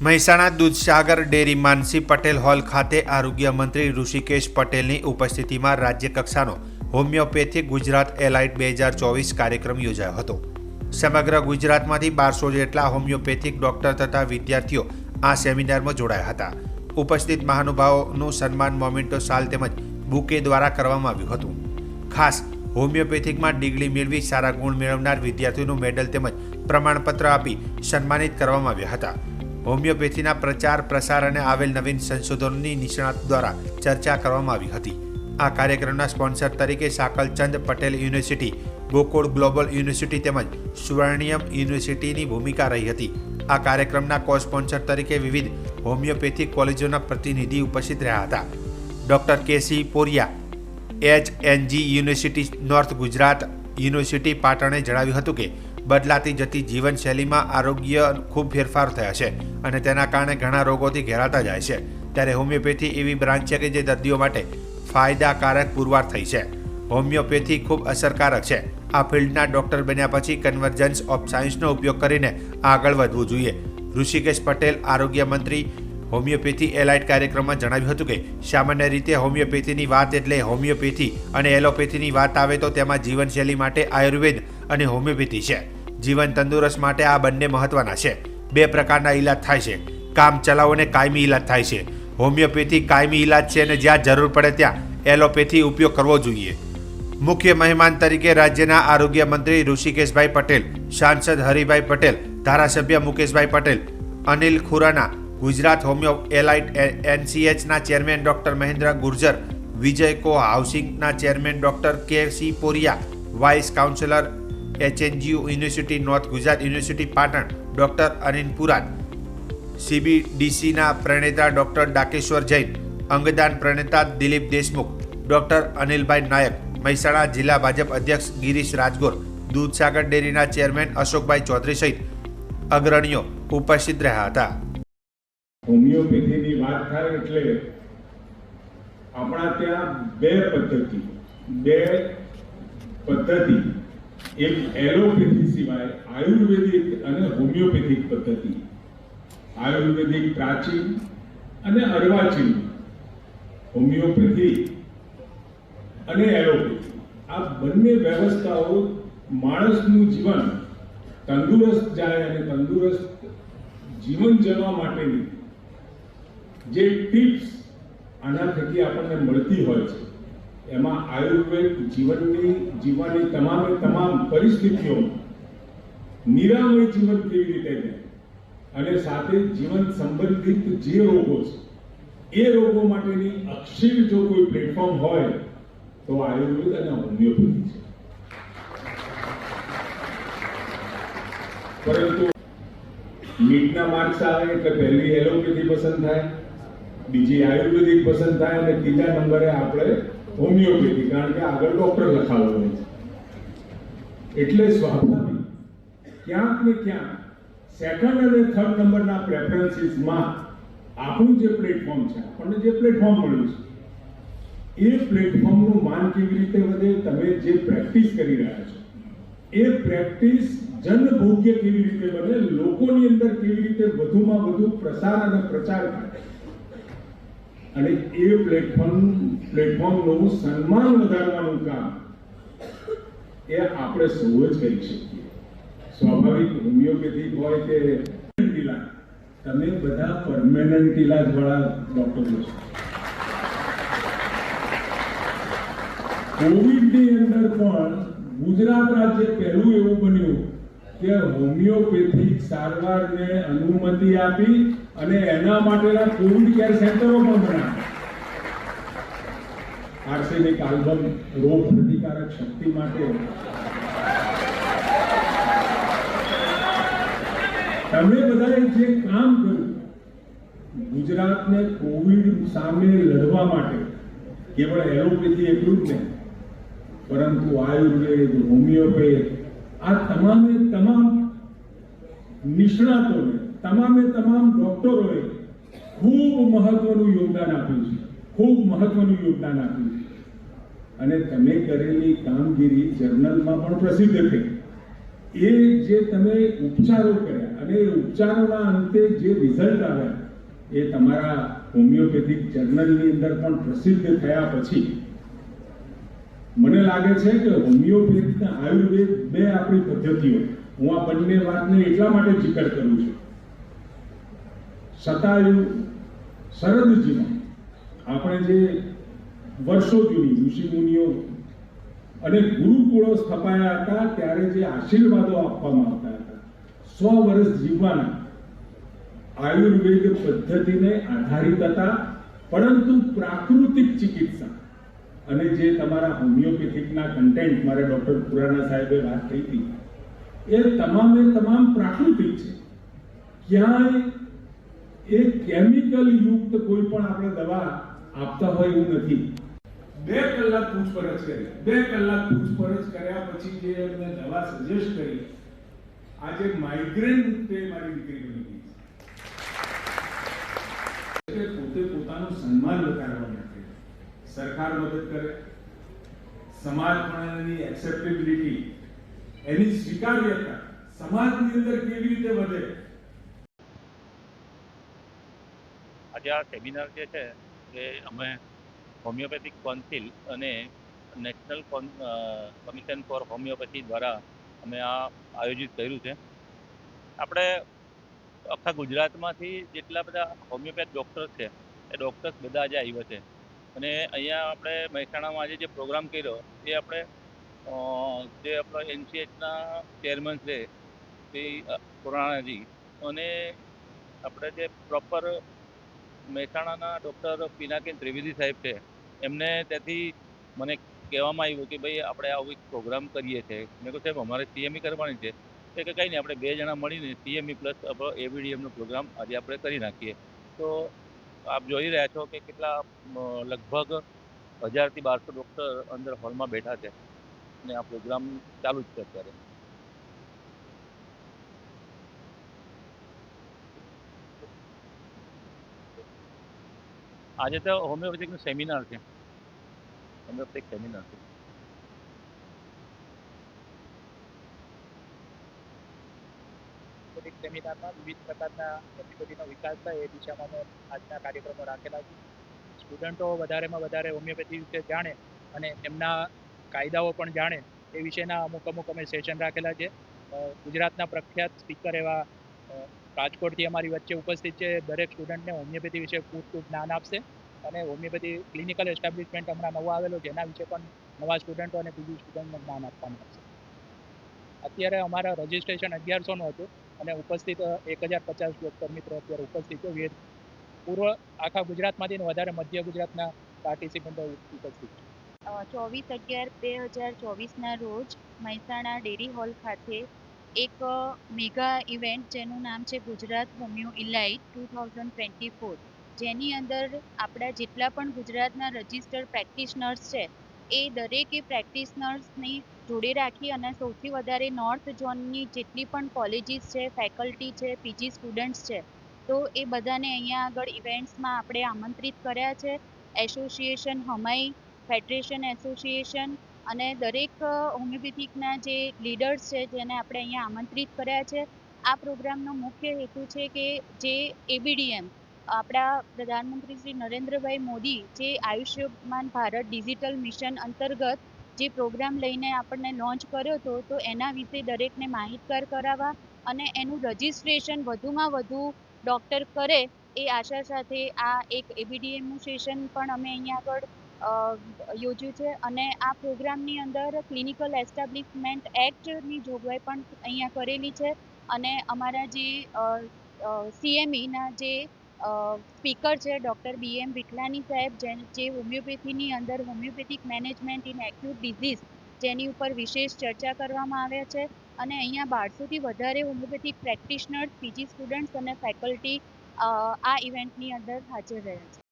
Mehsana Dudhsagar dairy માનસી Patel hall ખાતે આરોગ્ય મંત્રી ઋષિકેશ પટેલની ઉપસ્થિતિમાં રાજ્યકક્ષાનો હોમિયોપેથિક ગુજરાત એલાઇટ 2024 કાર્યક્રમ યોજાયો હતો। સમગ્ર ગુજરાતમાંથી 1200 જેટલા હોમિયોપેથિક ડોક્ટર તથા વિદ્યાર્થીઓ આ સેમિનારમાં જોડાયા હતા। ઉપસ્થિત મહાનુભાવોનું સન્માન મોમેન્ટો શાલ તેમજ બુકે દ્વારા કરવામાં આવ્યું હતું। ખાસ હોમિયોપેથિકમાં ડિગ્રી મેળવી સારા ગુણ મેળવનાર વિદ્યાર્થીઓનું મેડલ તેમજ પ્રમાણપત્ર આપી સન્માનિત કરવામાં આવ્યા હતા। હોમિયોપેથીના પ્રચાર પ્રસાર અને આવેલ નવીન સંશોધનોની નિષ્ણાત દ્વારા ચર્ચા કરવામાં આવી હતી। આ કાર્યક્રમના સ્પોન્સર તરીકે Sakalchand Patel university, Gokul global university તેમજ સ્વર્ણિયમ યુનિવર્સિટીની ભૂમિકા રહી હતી। આ કાર્યક્રમના કો સ્પોન્સર તરીકે વિવિધ હોમિયોપેથિક કોલેજોના પ્રતિનિધિ ઉપસ્થિત રહ્યા હતા। Doctor KC Poriya, HNG university north Gujarat university પાટણે જણાવ્યું હતું કે બદલાતી જતી જીવનશૈલીમાં આરોગ્ય ખૂબ ફેરફાર થયા છે અને તેના કારણે ઘણા રોગોથી ઘેરાતા જાય છે। ત્યારે હોમિયોપેથી એવી બ્રાન્ચ છે કે જે દર્દીઓ માટે ફાયદાકારક પુરવાર થઈ છે। હોમિયોપેથી ખૂબ અસરકારક છે। આ ફિલ્ડના ડોક્ટર બન્યા પછી કન્વર્જન્સ ઓફ સાયન્સનો ઉપયોગ કરીને આગળ વધવું જોઈએ। ઋષિકેશ પટેલ, આરોગ્ય મંત્રી, હોમિયોપેથી એલાઇટ કાર્યક્રમમાં જણાવ્યું હતું કે સામાન્ય રીતે હોમિયોપેથીની વાત એટલે હોમિયોપેથી અને એલોપેથીની વાત આવે તો તેમાં જીવનશૈલી માટે આયુર્વેદ અને હોમિયોપેથી છે। જીવન તંદુરસ્ત માટે આ બંને મહત્વના છે। બે પ્રકારના ઇલાજ થાય છે, કામ ચલાવ અને કાયમી ઇલાજ થાય છે। હોમિયોપેથી કાયમી ઇલાજ છે અને જ્યાં જરૂર પડે ત્યાં એલોપેથી ઉપયોગ કરવો જોઈએ। મુખ્ય મહેમાન તરીકે રાજ્યના આરોગ્ય મંત્રી ઋષિકેશભાઈ પટેલ, સાંસદ હરિભાઈ પટેલ, ધારાસભ્ય મુકેશભાઈ પટેલ, અનિલ ખુરાના, ગુજરાત હોમિયો એલાઇટ NCHના chairman doctor Mahendra Gurjar, Vijay co હાઉસિંગના chairman doctor KC Poriya, vice councillor HNGU university north Gujarat university Patan doctor Anil Purat, CBDCના પ્રણેતા ડોક્ટર ડાકેશ્વર જૈન, અંગદાન પ્રણેતા દિલીપ દેશમુખ, ડોક્ટર અનિલભાઈ નાયક, મહેસાણા જિલ્લા ભાજપ અધ્યક્ષ ગિરીશ રાજગોર, દૂધસાગર ડેરીના ચેરમેન અશોકભાઈ ચૌધરી સહિત અગ્રણીઓ ઉપસ્થિત રહ્યા હતા। હોમિયોપેથીની વાત થાય એટલે આપણા ત્યાં બે પદ્ધતિ, એક એલોપેથી સિવાય આયુર્વેદિક અને હોમિયોપેથિક પદ્ધતિ। આયુર્વેદિક પ્રાચીન અને અર્વાચીન, હોમિયોપેથી અને એલોપેથી, આ બંને વ્યવસ્થાઓ માણસનું જીવન તંદુરસ્ત જાય અને તંદુરસ્ત જીવન જીવવા માટેની જે ટિપ્સ આના થકી આપણને મળતી હોય છે, એમાં આયુર્વેદ જીવવાની તમામ પરિસ્થિતિઓ નિરામય જીવન કેવી રીતે રહે અને સાથે જીવન સંબંધિત જે રોગો છે એ રોગો માટેની અક્ષીર જો કોઈ પ્લેટફોર્મ હોય તો આયુર્વેદ અને હોમિયોપેથી છે। પરંતુ નીટના માર્ક્સ આવે એટલે પહેલી એલોપેથી પસંદ થાય, બીજી આયુર્વેદિક પસંદ થાય અને ત્રીજા નંબરે આપણે હોમિયોપેથી, કારણ કે આગળ ડોક્ટર લખાવો હોય છે। એટલે સ્વાભાવિક ક્યાંક ને ક્યાંક સેકન્ડ અને થર્ડ નંબરના પ્રેફરન્સીસમાં આપણું જે પ્લેટફોર્મ છે, આપણને જે પ્લેટફોર્મ મળ્યું છે એ પ્લેટફોર્મનું માન કેવી રીતે વધે, તમે જે પ્રેક્ટિસ કરી રહ્યા છો એ પ્રેક્ટિસ જનભોગ્ય કેવી રીતે બને, લોકોની અંદર કેવી રીતે વધુમાં વધુ પ્રસાર અને પ્રચાર થાય અને એ પ્લેટફોર્મનું સન્માન વધારવાનું કામ એ આપણે સૌ જ કરી શકીએ। સ્વાભાવિક હોમિયોપેથિક હોય કે ઇલાજ, તમે બધા પરમેનન્ટ ઇલાજ વાળા ડોક્ટરો છો। કોવિડની અંદર પણ ગુજરાત રાજ્ય પહેલું એવું બન્યું કે હોમિયોપેથિક સારવારને અનુમતિ આપી અને એના માટેના કોવિડ કેર સેન્ટરો પણ બનાવ્યા। આર્સેનિક આલ્બમ રોગ પ્રતિકારક શક્તિ માટે તમે બધાએ જે કામ કર્યું, ગુજરાતને કોવિડ સામે લડવા માટે કેવળ એલોપેથી એટલું જ નહીં, પરંતુ આયુર્વેદ, હોમિયોપેથ, આ તમામે તમામ નિષ્ણાતોએ, તમામ ડોક્ટરોએ ખૂબ મહત્વનું યોગદાન આપ્યું છે। અને તમે કરેલી કામગીરી જર્નલમાં પણ પ્રસિદ્ધ થઈ। એ જે તમે ઉપચારો કર્યા અને એ ઉપચારોના અંતે જે રિઝલ્ટ આવ્યા એ તમારા હોમિયોપેથિક જર્નલની અંદર પણ પ્રસિદ્ધ થયા પછી મને લાગે છે કે હોમિયોપેથી અને આયુર્વેદ બે આપણી પદ્ધતિઓ, હું આ બંને વાતને એટલા માટે જિકર કરું છું. શતાયુ શરદ જીવન આપણે જે વર્ષો જૂની ઋષિ મુનિઓ અને ગુરુકુળો સ્થપાયા હતા ત્યારે જે આશીર્વાદો આપવામાં આવતા હતા 100 વર્ષ જીવવાના આયુર્વેદ પદ્ધતિને આધારિત હતા, પરંતુ પ્રાકૃતિક ચિકિત્સા અને જે તમારા હોમિયોપેથિકના કન્ટેન્ટ મારે ડોક્ટર ખુરાના સાહેબે વાત કરી હતી એ તમામે તમામ પ્રાકૃતિક છે. ક્યાંય એ કેમિકલ યુક્ત કોઈ પણ આપણે દવા આપતા હોય એવું નથી. 2 કલાક પૂછપરછ કરી, 2 કલાક પૂછપરછ કર્યા પછી જે એમને દવા સજેસ્ટ કરી, આજે માઇગ્રેન તે મારી દીકરી બની ગઈ છે. પોતે પોતાનું સન્માન વધારવા માટે સરકાર મદદ કરે, સમાજ પણ એની એક્સેપ્ટેબિલિટી, એની સ્વીકાર્યતા સમાજની અંદર કેવી રીતે વધે. આજે આ સેમિનાર જે છે એ અમે હોમિયોપેથિક કાઉન્સિલ અને નેશનલ કમિશન ફોર હોમિયોપેથી દ્વારા અમે આ આયોજિત કર્યું છે. આપણે આખા ગુજરાતમાંથી જેટલા બધા હોમિયોપેથ ડૉક્ટર્સ છે એ ડૉક્ટર્સ બધા આજે આવ્યા છે અને અહીંયા આપણે મહેસાણામાં આજે જે પ્રોગ્રામ કર્યો એ આપણે જે આપણો NCHના ચેરમેન છે શ્રી ખુરાણાજી અને આપણે જે પ્રોપર મહેસાણાના ડૉક્ટર પિનાકીન ત્રિવેદી સાહેબ છે એમને ત્યાંથી મને કહેવામાં આવ્યું કે ભાઈ આપણે આવો એક પ્રોગ્રામ કરીએ છીએ. મેં કહ્યું સાહેબ અમારે CME કરવાની છે. એ કે કંઈ નહીં, આપણે 2 જણા મળીને CME પ્લસ આપણો ABDMનો પ્રોગ્રામ આજે આપણે કરી નાખીએ. તો આપ જોઈ રહ્યા છો કે કેટલા લગભગ 1000થી 1200 ડૉક્ટર અંદર હોલમાં બેઠા છે અને આ પ્રોગ્રામ ચાલુ જ છે અત્યારે. આજે તો હોમિયોપેથિકનું સેમિનાર છે. હોમિયોપેથિક સેમિનાર છે. હોમિયોપેથિક સેમિનારમાં વિવિધ પ્રકારના હોમિયોપેથીનો વિકાસ થાય એ દિશામાં અમે આજના કાર્યક્રમો રાખેલા છે. સ્ટુડન્ટો વધારેમાં વધારે હોમિયોપેથી વિશે જાણે અને એમના કાયદાઓ પણ જાણે એ વિશેના અમુક અમે સેશન રાખેલા છે. ગુજરાતના પ્રખ્યાત સ્પીકર એવા રાજકોટથી અમારી વચ્ચે ઉપસ્થિત છે. દરેક સ્ટુડન્ટને હોમિયોપેથી વિશે પૂરતું જ્ઞાન આપશે અને હોમિયોપેથી ક્લિનિકલ એસ્ટાબ્લિશમેન્ટ હમણાં નવું આવેલું છે એના વિશે પણ નવા સ્ટુડન્ટો અને બીજી સ્ટુડન્ટને જ્ઞાન આપવામાં આવશે. અત્યારે અમારા રજિસ્ટ્રેશન 1100નું હતું અને ઉપસ્થિત 1050 ડૉક્ટર મિત્રો અત્યારે ઉપસ્થિત છે. પૂર્વ આખા ગુજરાતમાંથી વધારે મધ્ય ગુજરાતના પાર્ટિસિપન્ટો ઉપસ્થિત છે. 24/11/2024ના રોજ મહેસાણા ડેરી હોલ ખાતે એક મેગા ઇવેન્ટ જેનું નામ છે ગુજરાત હોમિયો ઇલાઇટ 2024, જેની અંદર આપણા જેટલા પણ ગુજરાતના રજિસ્ટર્ડ પ્રેક્ટિશનર્સ છે એ દરેકે પ્રેક્ટિશનર્સની જોડે રાખી અને સૌથી વધારે નોર્થ ઝોનની જેટલી પણ કોલેજીસ છે, ફેકલ્ટી છે, PG સ્ટુડન્ટ્સ છે, તો એ બધાને અહીંયા આગળ ઇવેન્ટ્સમાં આપણે આમંત્રિત કર્યા છે. એસોસિએશન હમાઈ, ફેડરેશન એસોસિએશન અને દરેક હોમિયોપેથિકના જે લીડર્સ છે જેને આપણે અહીંયા આમંત્રિત કર્યા છે. આ પ્રોગ્રામનો મુખ્ય હેતુ છે કે જે ABDM આપણા પ્રધાનમંત્રી શ્રી નરેન્દ્રભાઈ મોદી જે આયુષ્યમાન ભારત ડિજિટલ મિશન અંતર્ગત જે પ્રોગ્રામ લઈને આપણને લોન્ચ કર્યો હતો, તો એના વિશે દરેકને માહિતગાર કરાવવા અને એનું રજિસ્ટ્રેશન વધુમાં વધુ ડૉક્ટર કરે એ આશા સાથે આ એક ABDMનું સેશન પણ અમે અહીંયા આગળ યોજ્યું છે. અને આ પ્રોગ્રામની અંદર ક્લિનિકલ એસ્ટાબ્લિશમેન્ટ એક્ટની જોગવાઈ પણ અહીંયા કરેલી છે અને અમારા જે CMEના જે સ્પીકર છે ડૉક્ટર BM વિઠલાની સાહેબ, જે હોમિયોપેથીની અંદર homeopathic management in acute disease જેની ઉપર વિશેષ ચર્ચા કરવામાં આવ્યા છે અને અહીંયા 1200થી વધારે હોમિયોપેથિક પ્રેક્ટિશનર્સ, PG સ્ટુડન્ટ્સ અને ફેકલ્ટી આ ઇવેન્ટની અંદર હાજર રહ્યા છે.